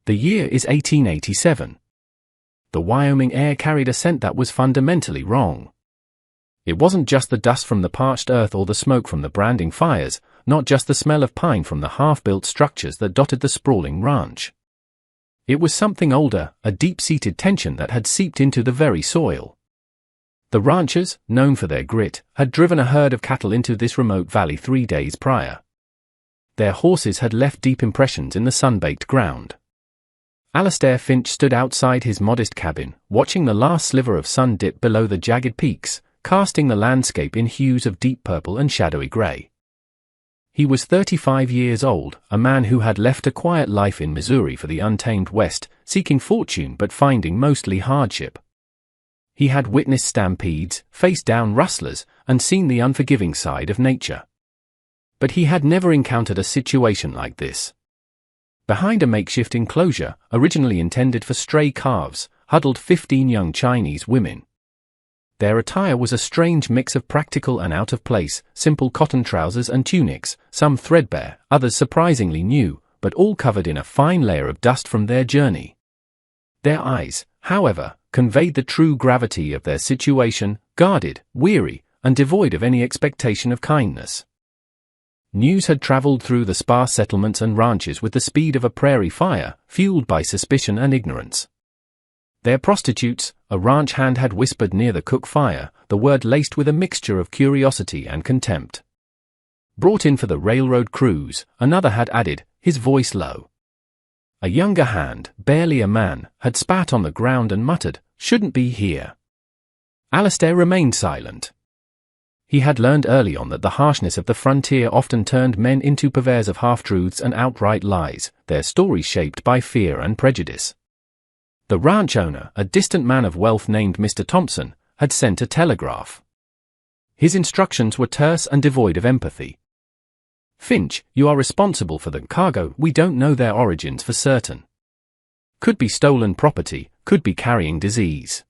The year is 1887. The Wyoming air carried a scent that was fundamentally wrong. It wasn't just the dust from the parched earth or the smoke from the branding fires, not just the smell of pine from the half-built structures that dotted the sprawling ranch. It was something older, a deep-seated tension that had seeped into the very soil. The ranchers, known for their grit, had driven a herd of cattle into this remote valley 3 days prior. Their horses had left deep impressions in the sun-baked ground. Alastair Finch stood outside his modest cabin, watching the last sliver of sun dip below the jagged peaks, casting the landscape in hues of deep purple and shadowy grey. He was 35 years old, a man who had left a quiet life in Missouri for the untamed West, seeking fortune but finding mostly hardship. He had witnessed stampedes, faced down rustlers, and seen the unforgiving side of nature. But he had never encountered a situation like this. Behind a makeshift enclosure, originally intended for stray calves, huddled 15 young Chinese women. Their attire was a strange mix of practical and out-of-place, simple cotton trousers and tunics, some threadbare, others surprisingly new, but all covered in a fine layer of dust from their journey. Their eyes, however, conveyed the true gravity of their situation, guarded, weary, and devoid of any expectation of kindness. News had traveled through the sparse settlements and ranches with the speed of a prairie fire, fueled by suspicion and ignorance. "They're prostitutes," a ranch hand had whispered near the cook fire, the word laced with a mixture of curiosity and contempt. "Brought in for the railroad cruise," another had added, his voice low. A younger hand, barely a man, had spat on the ground and muttered, "Shouldn't be here." Alastair remained silent. He had learned early on that the harshness of the frontier often turned men into purveyors of half-truths and outright lies, their stories shaped by fear and prejudice. The ranch owner, a distant man of wealth named Mr. Thompson, had sent a telegraph. His instructions were terse and devoid of empathy. "Finch, you are responsible for the cargo. We don't know their origins for certain. Could be stolen property, could be carrying disease.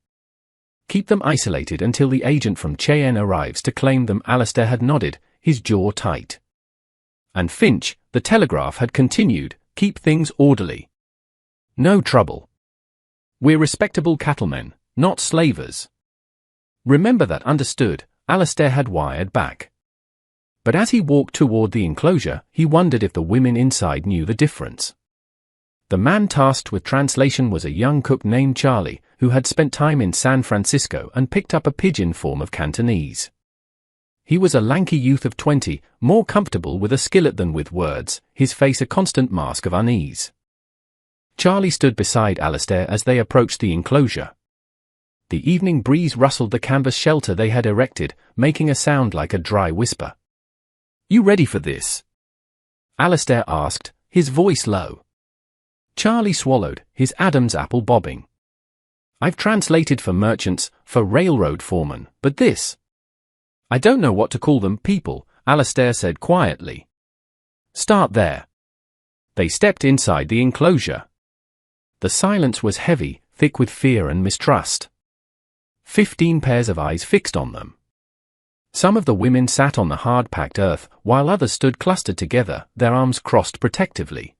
Keep them isolated until the agent from Cheyenne arrives to claim them." Alastair had nodded, his jaw tight. "And Finch," the telegraph had continued, "keep things orderly. No trouble. We're respectable cattlemen, not slavers. Remember that." Understood, Alastair had wired back. But as he walked toward the enclosure, he wondered if the women inside knew the difference. The man tasked with translation was a young cook named Charlie, who had spent time in San Francisco and picked up a pidgin form of Cantonese. He was a lanky youth of 20, more comfortable with a skillet than with words, his face a constant mask of unease. Charlie stood beside Alastair as they approached the enclosure. The evening breeze rustled the canvas shelter they had erected, making a sound like a dry whisper. "You ready for this?" Alastair asked, his voice low. Charlie swallowed, his Adam's apple bobbing. "I've translated for merchants, for railroad foremen, but this—" "I don't know what to call them, people," Alastair said quietly. "Start there." They stepped inside the enclosure. The silence was heavy, thick with fear and mistrust. 15 pairs of eyes fixed on them. Some of the women sat on the hard-packed earth, while others stood clustered together, their arms crossed protectively.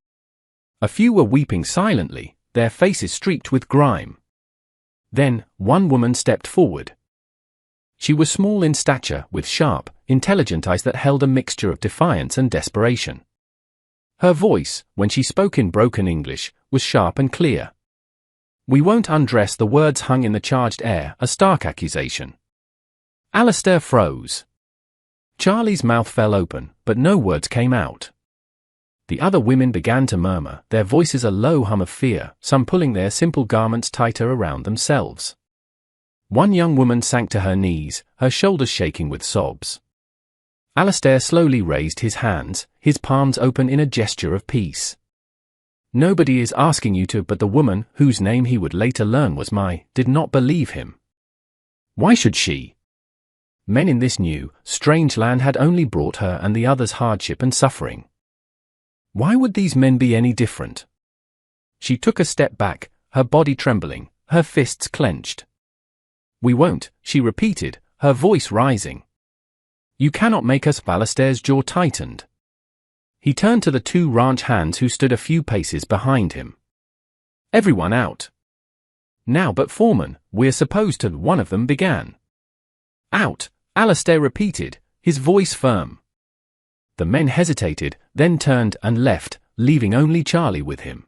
A few were weeping silently, their faces streaked with grime. Then, one woman stepped forward. She was small in stature, with sharp, intelligent eyes that held a mixture of defiance and desperation. Her voice, when she spoke in broken English, was sharp and clear. "We won't undress." The words hung in the charged air, a stark accusation. Alastair froze. Charlie's mouth fell open, but no words came out. The other women began to murmur, their voices a low hum of fear, some pulling their simple garments tighter around themselves. One young woman sank to her knees, her shoulders shaking with sobs. Alastair slowly raised his hands, his palms open in a gesture of peace. "Nobody is asking you to," but the woman, whose name he would later learn was Mai, did not believe him. Why should she? Men in this new, strange land had only brought her and the others hardship and suffering. Why would these men be any different? She took a step back, her body trembling, her fists clenched. "We won't," she repeated, her voice rising. "You cannot make us." Alastair's jaw tightened. He turned to the 2 ranch hands who stood a few paces behind him. Everyone out. Now but foreman, we're supposed to, one of them began. Out, Alastair repeated, his voice firm. The men hesitated, then turned and left, leaving only Charlie with him.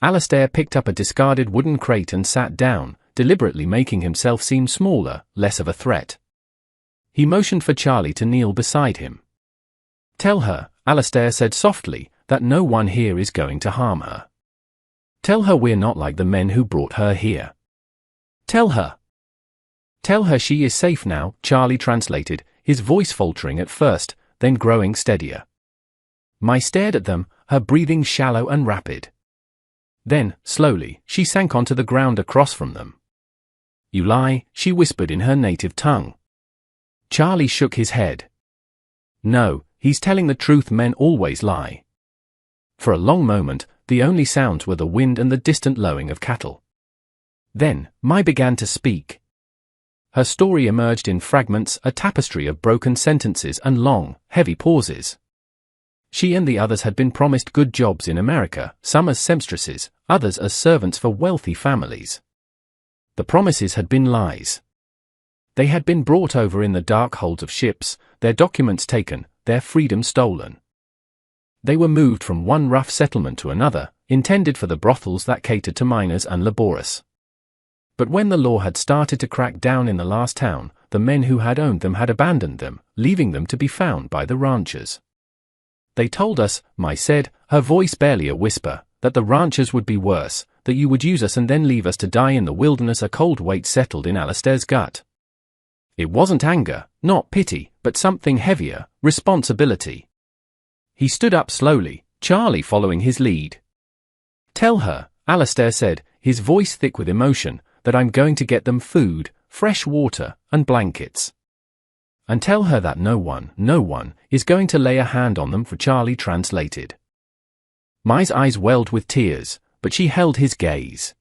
Alastair picked up a discarded wooden crate and sat down, deliberately making himself seem smaller, less of a threat. He motioned for Charlie to kneel beside him. Tell her, Alastair said softly, that no one here is going to harm her. Tell her we're not like the men who brought her here. Tell her. Tell her she is safe now, Charlie translated, his voice faltering at first, then growing steadier. Mai stared at them, her breathing shallow and rapid. Then, slowly, she sank onto the ground across from them. You lie, she whispered in her native tongue. Charlie shook his head. No, he's telling the truth, men always lie. For a long moment, the only sounds were the wind and the distant lowing of cattle. Then, Mai began to speak. Her story emerged in fragments, a tapestry of broken sentences and long, heavy pauses. She and the others had been promised good jobs in America, some as seamstresses, others as servants for wealthy families. The promises had been lies. They had been brought over in the dark holds of ships, their documents taken, their freedom stolen. They were moved from one rough settlement to another, intended for the brothels that catered to miners and laborers. But when the law had started to crack down in the last town, the men who had owned them had abandoned them, leaving them to be found by the ranchers. They told us, Mai said, her voice barely a whisper, that the ranchers would be worse, that you would use us and then leave us to die in the wilderness. A cold weight settled in Alastair's gut. It wasn't anger, not pity, but something heavier, responsibility. He stood up slowly, Charlie following his lead. Tell her, Alastair said, his voice thick with emotion, that I'm going to get them food, fresh water, and blankets. And tell her that no one, is going to lay a hand on them. For Charlie translated. Mai's eyes welled with tears, but she held his gaze.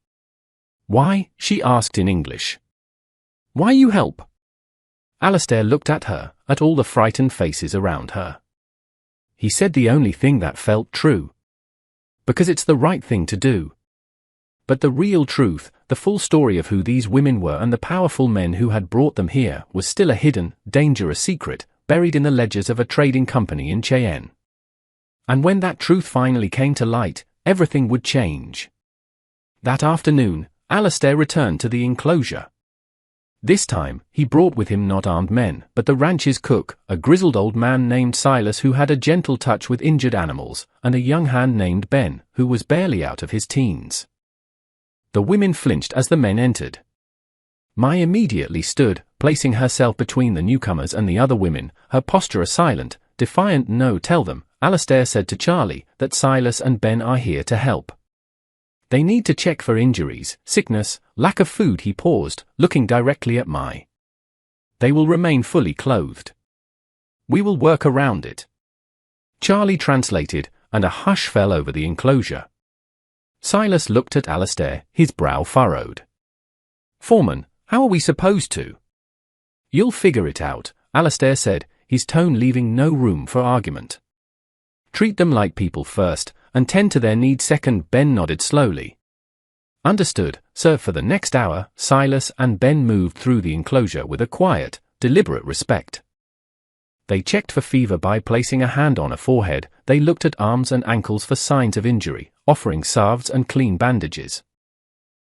Why? She asked in English. Why you help? Alastair looked at her, at all the frightened faces around her. He said the only thing that felt true. Because it's the right thing to do. But the real truth, the full story of who these women were and the powerful men who had brought them here, was still a hidden, dangerous secret, buried in the ledgers of a trading company in Cheyenne. And when that truth finally came to light, everything would change. That afternoon, Alastair returned to the enclosure. This time, he brought with him not armed men, but the ranch's cook, a grizzled old man named Silas who had a gentle touch with injured animals, and a young hand named Ben, who was barely out of his teens. The women flinched as the men entered. Mai immediately stood, placing herself between the newcomers and the other women, her posture a silent, defiant no. Tell them, Alastair said to Charlie, that Silas and Ben are here to help. They need to check for injuries, sickness, lack of food. He paused, looking directly at Mai. They will remain fully clothed. We will work around it. Charlie translated, and a hush fell over the enclosure. Silas looked at Alastair, his brow furrowed. Foreman, how are we supposed to? You'll figure it out, Alastair said, his tone leaving no room for argument. Treat them like people first, and tend to their needs second. Ben nodded slowly. Understood, sir. For the next hour, Silas and Ben moved through the enclosure with a quiet, deliberate respect. They checked for fever by placing a hand on a forehead. They looked at arms and ankles for signs of injury, offering salves and clean bandages.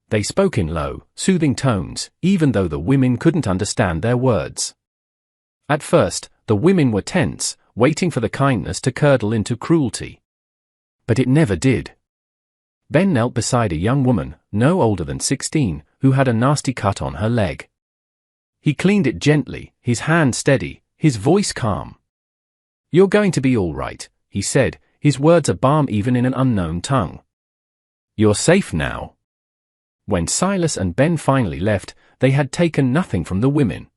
They spoke in low, soothing tones, even though the women couldn't understand their words. At first, the women were tense, waiting for the kindness to curdle into cruelty. But it never did. Ben knelt beside a young woman, no older than 16, who had a nasty cut on her leg. He cleaned it gently, his hand steady, his voice calm. You're going to be all right, he said, his words a balm even in an unknown tongue. You're safe now. When Silas and Ben finally left, they had taken nothing from the women.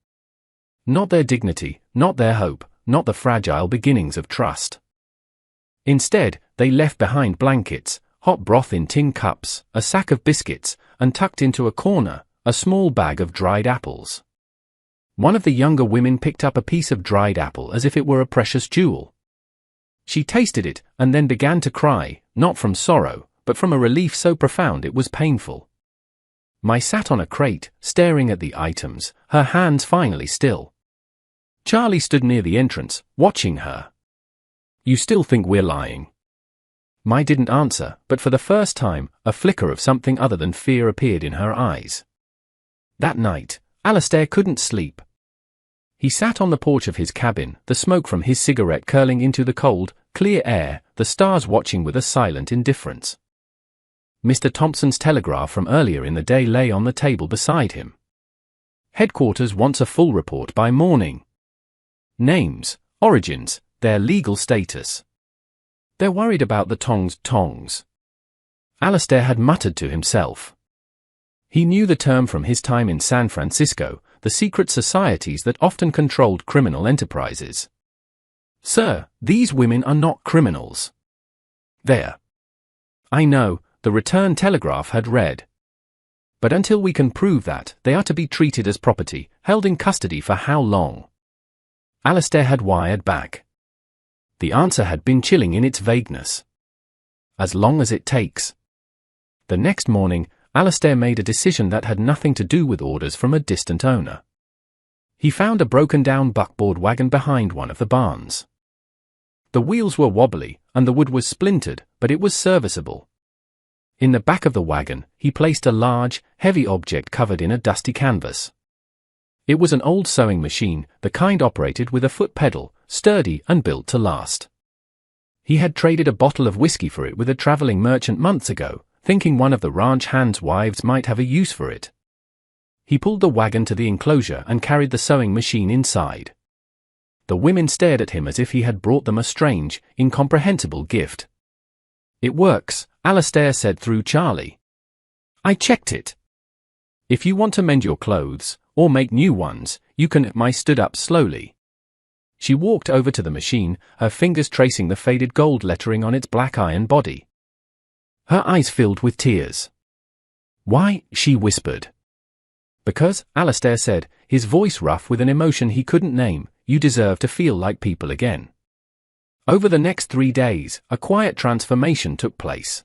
Not their dignity, not their hope, not the fragile beginnings of trust. Instead, they left behind blankets, hot broth in tin cups, a sack of biscuits, and tucked into a corner, a small bag of dried apples. One of the younger women picked up a piece of dried apple as if it were a precious jewel. She tasted it, and then began to cry, not from sorrow, but from a relief so profound it was painful. Mai sat on a crate, staring at the items, her hands finally still. Charlie stood near the entrance, watching her. "You still think we're lying?" Mai didn't answer, but for the first time, a flicker of something other than fear appeared in her eyes. That night, Alistair couldn't sleep. He sat on the porch of his cabin, the smoke from his cigarette curling into the cold, clear air, the stars watching with a silent indifference. Mr. Thompson's telegraph from earlier in the day lay on the table beside him. Headquarters wants a full report by morning. Names, origins, their legal status. They're worried about the tongs. Alistair had muttered to himself. He knew the term from his time in San Francisco, the secret societies that often controlled criminal enterprises. "Sir, these women are not criminals." "There." "I know," the return telegraph had read. "But until we can prove that, they are to be treated as property, held in custody for how long?" Alistair had wired back. The answer had been chilling in its vagueness. "As long as it takes." The next morning, Alistair made a decision that had nothing to do with orders from a distant owner. He found a broken-down buckboard wagon behind one of the barns. The wheels were wobbly, and the wood was splintered, but it was serviceable. In the back of the wagon, he placed a large, heavy object covered in a dusty canvas. It was an old sewing machine, the kind operated with a foot pedal, sturdy and built to last. He had traded a bottle of whiskey for it with a traveling merchant months ago, thinking one of the ranch hands' wives might have a use for it. He pulled the wagon to the enclosure and carried the sewing machine inside. The women stared at him as if he had brought them a strange, incomprehensible gift. "It works," Alistair said through Charlie. "I checked it. If you want to mend your clothes, or make new ones, you can." Mai stood up slowly. She walked over to the machine, her fingers tracing the faded gold lettering on its black iron body. Her eyes filled with tears. "Why?" she whispered. "Because," Alistair said, his voice rough with an emotion he couldn't name, "you deserve to feel like people again." Over the next 3 days, a quiet transformation took place.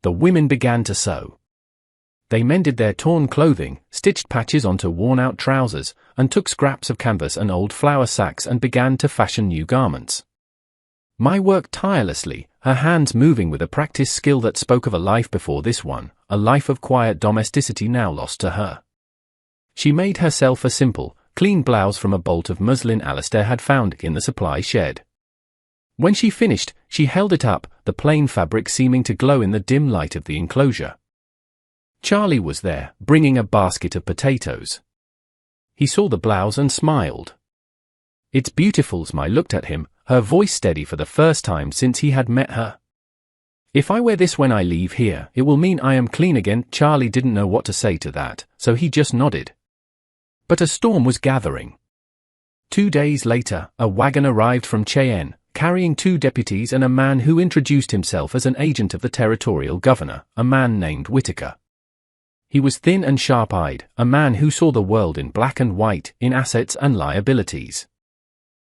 The women began to sew. They mended their torn clothing, stitched patches onto worn-out trousers, and took scraps of canvas and old flour sacks and began to fashion new garments. Mai worked tirelessly, her hands moving with a practiced skill that spoke of a life before this one, a life of quiet domesticity now lost to her. She made herself a simple, clean blouse from a bolt of muslin Alistair had found in the supply shed. When she finished, she held it up, the plain fabric seeming to glow in the dim light of the enclosure. Charlie was there, bringing a basket of potatoes. He saw the blouse and smiled. "It's beautiful." Mai looked at him, her voice steady for the first time since he had met her. "If I wear this when I leave here, it will mean I am clean again." Charlie didn't know what to say to that, so he just nodded. But a storm was gathering. 2 days later, a wagon arrived from Cheyenne, carrying 2 deputies and a man who introduced himself as an agent of the territorial governor, a man named Whitaker. He was thin and sharp-eyed, a man who saw the world in black and white, in assets and liabilities.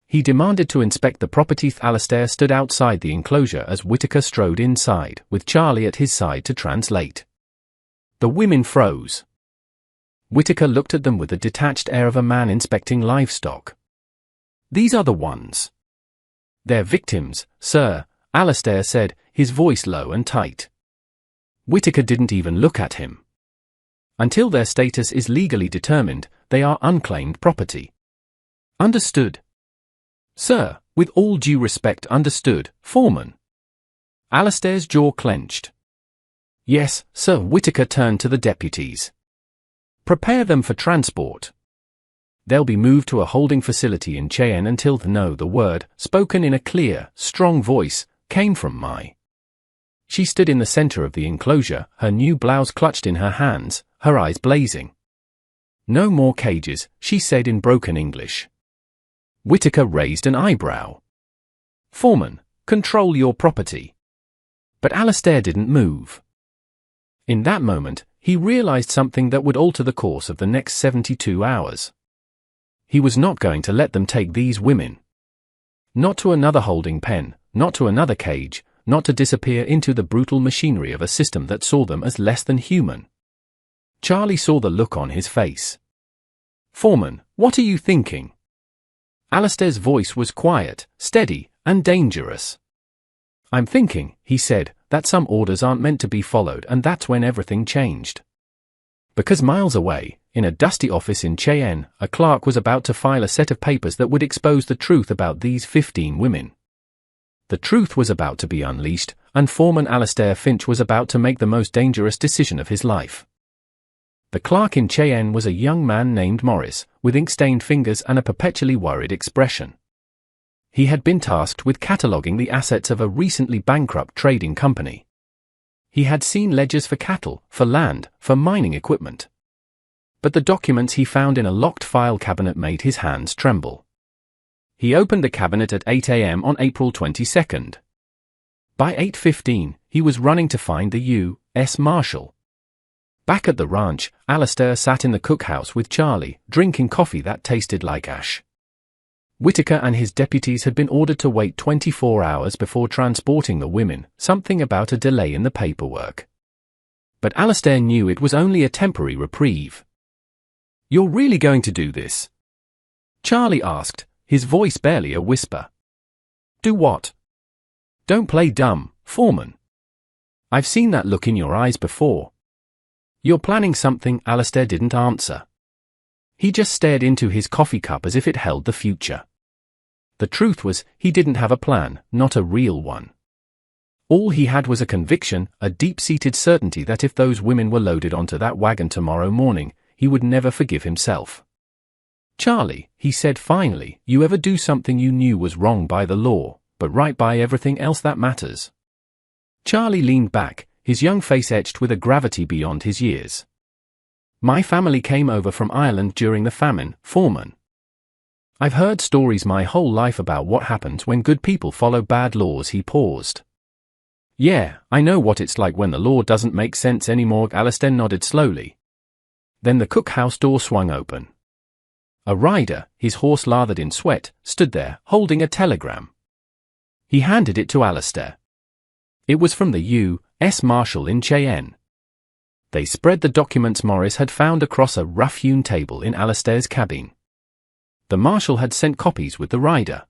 He demanded to inspect the property. Alistair stood outside the enclosure as Whitaker strode inside, with Charlie at his side to translate. The women froze. Whitaker looked at them with the detached air of a man inspecting livestock. "These are the ones." "They're victims, sir," Alistair said, his voice low and tight. Whitaker didn't even look at him. "Until their status is legally determined, they are unclaimed property." "Understood." "Sir, with all due respect." "Understood, Foreman." Alistair's jaw clenched. "Yes, sir." Whitaker turned to the deputies. "Prepare them for transport. They'll be moved to a holding facility in Cheyenne until the word, spoken in a clear, strong voice, came from Mai. She stood in the center of the enclosure, her new blouse clutched in her hands, her eyes blazing. "No more cages," she said in broken English. Whitaker raised an eyebrow. "Foreman, control your property." But Alistair didn't move. In that moment, he realized something that would alter the course of the next 72 hours. He was not going to let them take these women. Not to another holding pen, not to another cage, not to disappear into the brutal machinery of a system that saw them as less than human. Charlie saw the look on his face. "Foreman, what are you thinking?" Alistair's voice was quiet, steady, and dangerous. "I'm thinking," he said, "that some orders aren't meant to be followed, and that's when everything changed." Because miles away, in a dusty office in Cheyenne, a clerk was about to file a set of papers that would expose the truth about these 15 women. The truth was about to be unleashed, and Foreman Alistair Finch was about to make the most dangerous decision of his life. The clerk in Cheyenne was a young man named Morris, with ink-stained fingers and a perpetually worried expression. He had been tasked with cataloguing the assets of a recently bankrupt trading company. He had seen ledgers for cattle, for land, for mining equipment. But the documents he found in a locked file cabinet made his hands tremble. He opened the cabinet at 8 a.m. on April 22nd. By 8:15, he was running to find the U.S. Marshal. Back at the ranch, Alistair sat in the cookhouse with Charlie, drinking coffee that tasted like ash. Whitaker and his deputies had been ordered to wait 24 hours before transporting the women, something about a delay in the paperwork. But Alistair knew it was only a temporary reprieve. "You're really going to do this?" Charlie asked, his voice barely a whisper. "Do what?" "Don't play dumb, Foreman. I've seen that look in your eyes before." "You're planning something," Alistair didn't answer. He just stared into his coffee cup as if it held the future. The truth was, he didn't have a plan, not a real one. All he had was a conviction, a deep-seated certainty that if those women were loaded onto that wagon tomorrow morning, he would never forgive himself. "Charlie," he said finally, "you ever do something you knew was wrong by the law, but right by everything else that matters?" Charlie leaned back, his young face etched with a gravity beyond his years. "My family came over from Ireland during the famine, Foreman. I've heard stories my whole life about what happens when good people follow bad laws." He paused. "Yeah, I know what it's like when the law doesn't make sense anymore." Alistair nodded slowly. Then the cookhouse door swung open. A rider, his horse lathered in sweat, stood there, holding a telegram. He handed it to Alistair. It was from the U.S. Marshal in Cheyenne. They spread the documents Morris had found across a rough-hewn table in Alistair's cabin. The Marshal had sent copies with the rider.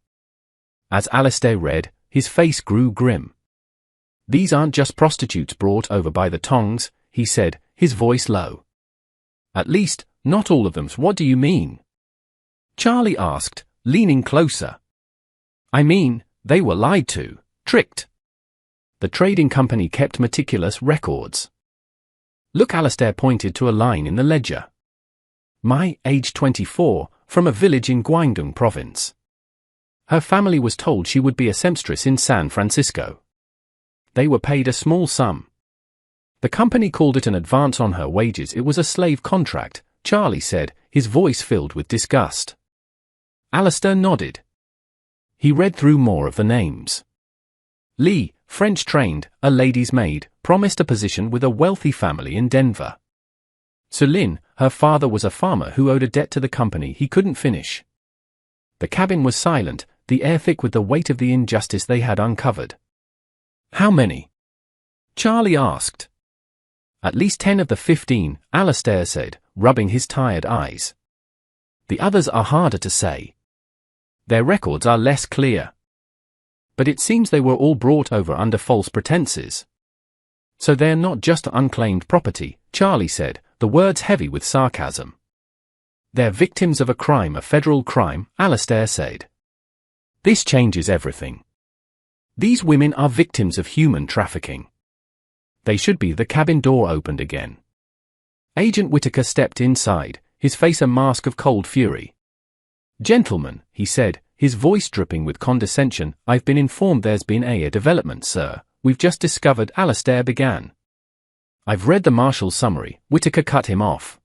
As Alistair read, his face grew grim. "These aren't just prostitutes brought over by the tongs," he said, his voice low. "At least, not all of them." "What do you mean?" Charlie asked, leaning closer. "I mean, they were lied to, tricked. The trading company kept meticulous records. Look," Alistair pointed to a line in the ledger. "My, age 24, from a village in Guangdong province. Her family was told she would be a seamstress in San Francisco. They were paid a small sum. The company called it an advance on her wages. It was a slave contract," Charlie said, his voice filled with disgust. Alistair nodded. He read through more of the names. Lee, French trained, a lady's maid, promised a position with a wealthy family in Denver. Celine, her father was a farmer who owed a debt to the company he couldn't finish. The cabin was silent, the air thick with the weight of the injustice they had uncovered. "How many?" Charlie asked. "At least 10 of the 15, Alistair said, rubbing his tired eyes. "The others are harder to say. Their records are less clear. But it seems they were all brought over under false pretenses. So they're not just unclaimed property," Charlie said, the words heavy with sarcasm. "They're victims of a crime, a federal crime," Alistair said. "This changes everything. These women are victims of human trafficking. They should be." The cabin door opened again. Agent Whitaker stepped inside, his face a mask of cold fury. "Gentlemen," he said, his voice dripping with condescension, "I've been informed there's been a development, sir. We've just discovered," Alistair began. "I've read the Marshal's summary," Whitaker cut him off.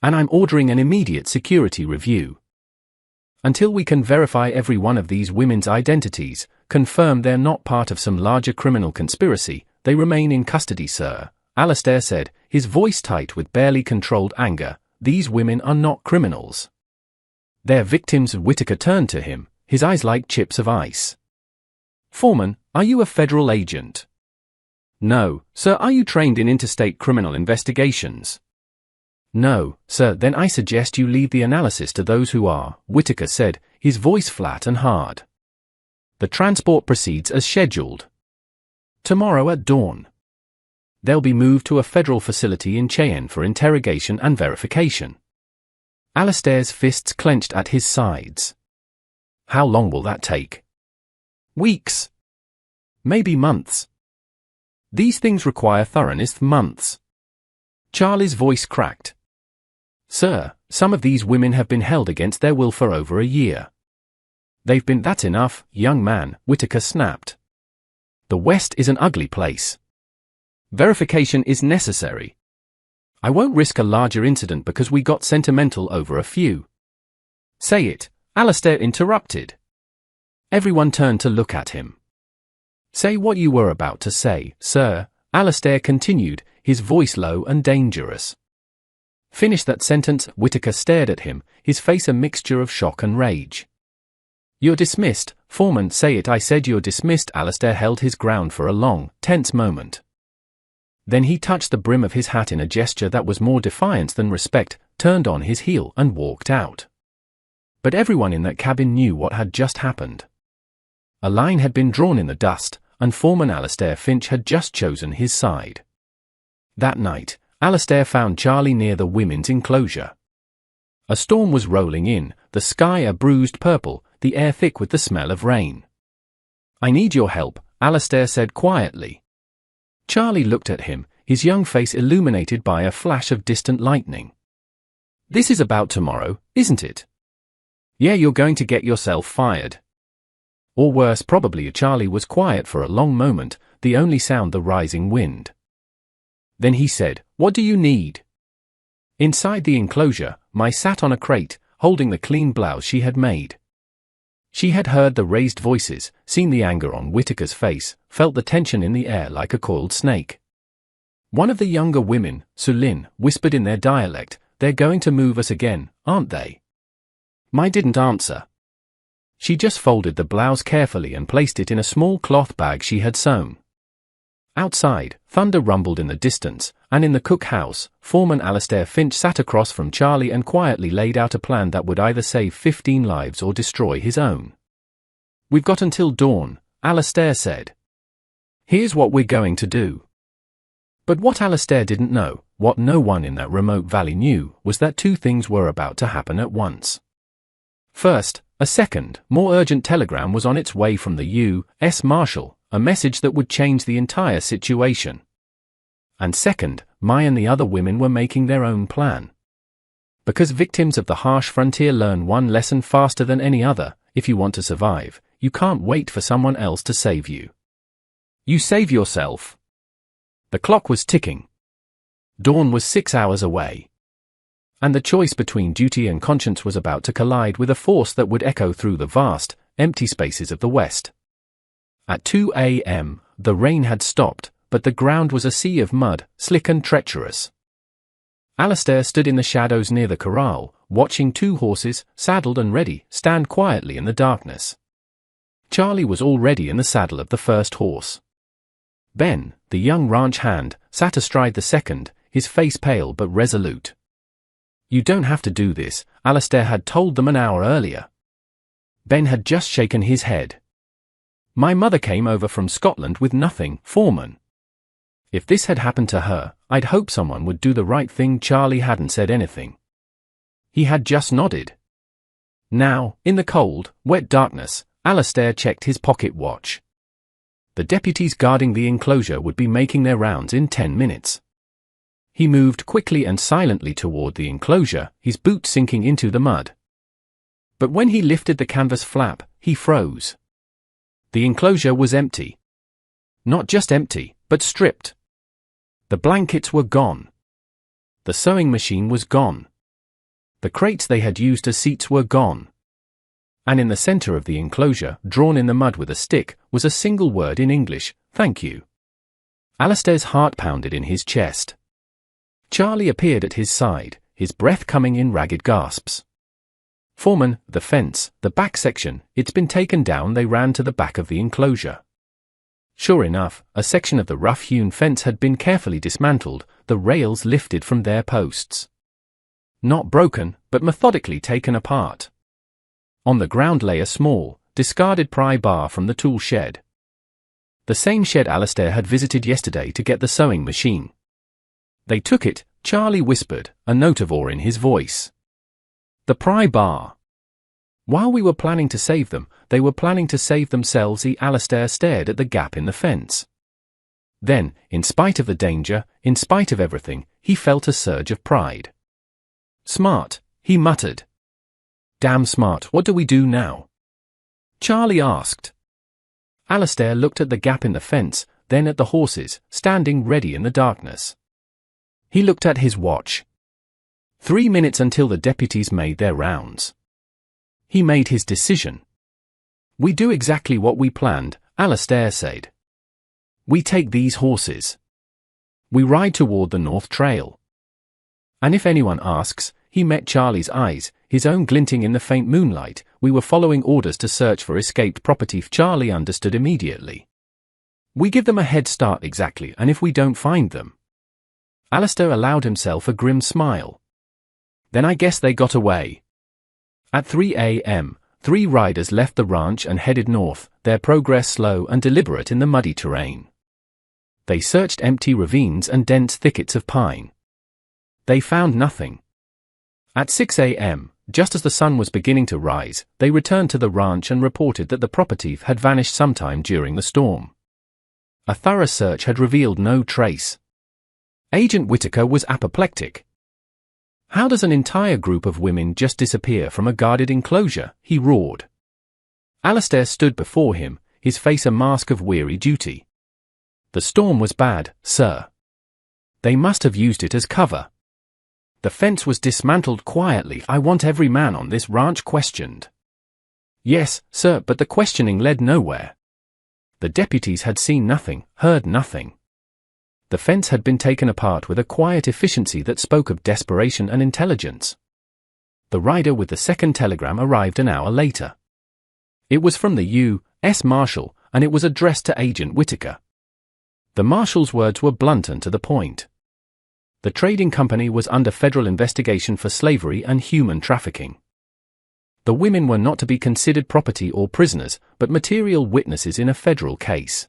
"And I'm ordering an immediate security review. Until we can verify every one of these women's identities, confirm they're not part of some larger criminal conspiracy, they remain in custody, sir," Alistair said, his voice tight with barely controlled anger. "These women are not criminals. They're victims." Whitaker turned to him, his eyes like chips of ice. "Foreman, Are you a federal agent? No, sir. Are you trained in interstate criminal investigations? No, sir. Then I suggest you leave the analysis to those who are, Whitaker said, his voice flat and hard. The transport proceeds as scheduled. Tomorrow at dawn. They'll be moved to a federal facility in Cheyenne for interrogation and verification. Alastair's fists clenched at his sides. How long will that take? Weeks. Maybe months. These things require thoroughness. Months. Charlie's voice cracked. Sir, some of these women have been held against their will for over a year. They've been. That's enough, young man, Whitaker snapped. The West is an ugly place. Verification is necessary. I won't risk a larger incident because we got sentimental over a few. Say it, Alastair interrupted. Everyone turned to look at him. Say what you were about to say, sir, Alastair continued, his voice low and dangerous. Finish that sentence. Whitaker stared at him, his face a mixture of shock and rage. You're dismissed, Foreman. Say it. I said you're dismissed. Alastair held his ground for a long, tense moment. Then he touched the brim of his hat in a gesture that was more defiance than respect, turned on his heel and walked out. But everyone in that cabin knew what had just happened. A line had been drawn in the dust, and Foreman Alastair Finch had just chosen his side. That night, Alastair found Charlie near the women's enclosure. A storm was rolling in, the sky a bruised purple, the air thick with the smell of rain. I need your help, Alastair said quietly. Charlie looked at him, his young face illuminated by a flash of distant lightning. This is about tomorrow, isn't it? Yeah, you're going to get yourself fired. Or worse probably. Charlie was quiet for a long moment, the only sound the rising wind. Then he said, What do you need? Inside the enclosure, Mai sat on a crate, holding the clean blouse she had made. She had heard the raised voices, seen the anger on Whitaker's face, felt the tension in the air like a coiled snake. One of the younger women, Sulin, whispered in their dialect, They're going to move us again, aren't they? Mai didn't answer. She just folded the blouse carefully and placed it in a small cloth bag she had sewn. Outside, thunder rumbled in the distance, and in the cook house, Foreman Alastair Finch sat across from Charlie and quietly laid out a plan that would either save 15 lives or destroy his own. We've got until dawn, Alastair said. Here's what we're going to do. But what Alastair didn't know, what no one in that remote valley knew, was that two things were about to happen at once. First, a second, more urgent telegram was on its way from the U.S. Marshal, a message that would change the entire situation. And second, Mai and the other women were making their own plan. Because victims of the harsh frontier learn one lesson faster than any other: if you want to survive, you can't wait for someone else to save you. You save yourself. The clock was ticking. Dawn was 6 hours away. And the choice between duty and conscience was about to collide with a force that would echo through the vast, empty spaces of the West. At 2 a.m., the rain had stopped, but the ground was a sea of mud, slick and treacherous. Alastair stood in the shadows near the corral, watching two horses, saddled and ready, stand quietly in the darkness. Charlie was already in the saddle of the first horse. Ben, the young ranch hand, sat astride the second, his face pale but resolute. You don't have to do this, Alastair had told them an hour earlier. Ben had just shaken his head. My mother came over from Scotland with nothing, Foreman. If this had happened to her, I'd hope someone would do the right thing. Charlie hadn't said anything. He had just nodded. Now, in the cold, wet darkness, Alastair checked his pocket watch. The deputies guarding the enclosure would be making their rounds in 10 minutes. He moved quickly and silently toward the enclosure, his boots sinking into the mud. But when he lifted the canvas flap, he froze. The enclosure was empty. Not just empty, but stripped. The blankets were gone. The sewing machine was gone. The crates they had used as seats were gone. And in the center of the enclosure, drawn in the mud with a stick, was a single word in English: thank you. Alastair's heart pounded in his chest. Charlie appeared at his side, his breath coming in ragged gasps. Foreman, the fence, the back section, it's been taken down. They ran to the back of the enclosure. Sure enough, a section of the rough-hewn fence had been carefully dismantled, the rails lifted from their posts. Not broken, but methodically taken apart. On the ground lay a small, discarded pry bar from the tool shed. The same shed Alistair had visited yesterday to get the sewing machine. They took it, Charlie whispered, a note of awe in his voice. The pry bar. While we were planning to save them, they were planning to save themselves. Alistair stared at the gap in the fence. Then, in spite of the danger, in spite of everything, he felt a surge of pride. Smart, he muttered. Damn smart. What do we do now? Charlie asked. Alistair looked at the gap in the fence, then at the horses, standing ready in the darkness. He looked at his watch. 3 minutes until the deputies made their rounds. He made his decision. We do exactly what we planned, Alistair said. We take these horses. We ride toward the North Trail. And if anyone asks, he met Charlie's eyes, his own glinting in the faint moonlight. We were following orders to search for escaped property. Charlie understood immediately. We give them a head start exactly, and if we don't find them. Alistair allowed himself a grim smile. Then I guess they got away. At 3 a.m., 3 riders left the ranch and headed north, their progress slow and deliberate in the muddy terrain. They searched empty ravines and dense thickets of pine. They found nothing. At 6 a.m., just as the sun was beginning to rise, they returned to the ranch and reported that the property had vanished sometime during the storm. A thorough search had revealed no trace. Agent Whitaker was apoplectic. How does an entire group of women just disappear from a guarded enclosure? He roared. Alistair stood before him, his face a mask of weary duty. The storm was bad, sir. They must have used it as cover. The fence was dismantled quietly. I want every man on this ranch questioned. Yes, sir, but the questioning led nowhere. The deputies had seen nothing, heard nothing. The fence had been taken apart with a quiet efficiency that spoke of desperation and intelligence. The rider with the second telegram arrived an hour later. It was from the U.S. Marshal, and it was addressed to Agent Whitaker. The Marshal's words were blunt and to the point. The trading company was under federal investigation for slavery and human trafficking. The women were not to be considered property or prisoners, but material witnesses in a federal case.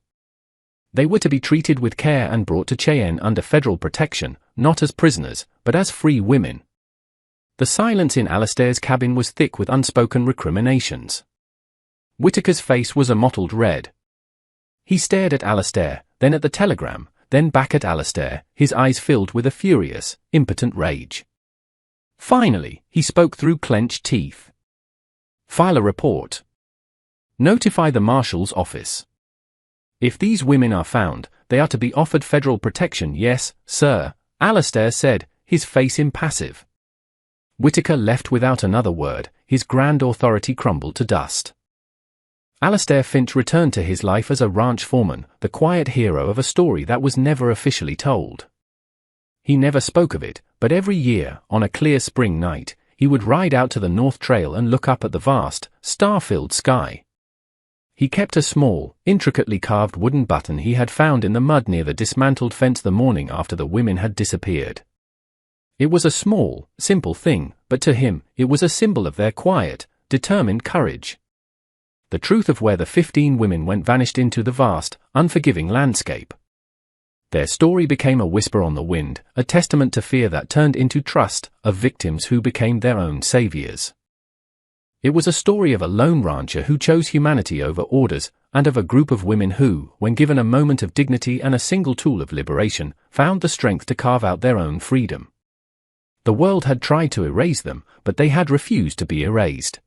They were to be treated with care and brought to Cheyenne under federal protection, not as prisoners, but as free women. The silence in Alistair's cabin was thick with unspoken recriminations. Whitaker's face was a mottled red. He stared at Alistair, then at the telegram, then back at Alistair, his eyes filled with a furious, impotent rage. Finally, he spoke through clenched teeth. File a report. Notify the Marshal's office. If these women are found, they are to be offered federal protection. Yes, sir, Alistair said, his face impassive. Whitaker left without another word, his grand authority crumbled to dust. Alistair Finch returned to his life as a ranch foreman, the quiet hero of a story that was never officially told. He never spoke of it, but every year, on a clear spring night, he would ride out to the North Trail and look up at the vast, star-filled sky. He kept a small, intricately carved wooden button he had found in the mud near the dismantled fence the morning after the women had disappeared. It was a small, simple thing, but to him, it was a symbol of their quiet, determined courage. The truth of where the 15 women went vanished into the vast, unforgiving landscape. Their story became a whisper on the wind, a testament to fear that turned into trust, of victims who became their own saviors. It was a story of a lone rancher who chose humanity over orders, and of a group of women who, when given a moment of dignity and a single tool of liberation, found the strength to carve out their own freedom. The world had tried to erase them, but they had refused to be erased.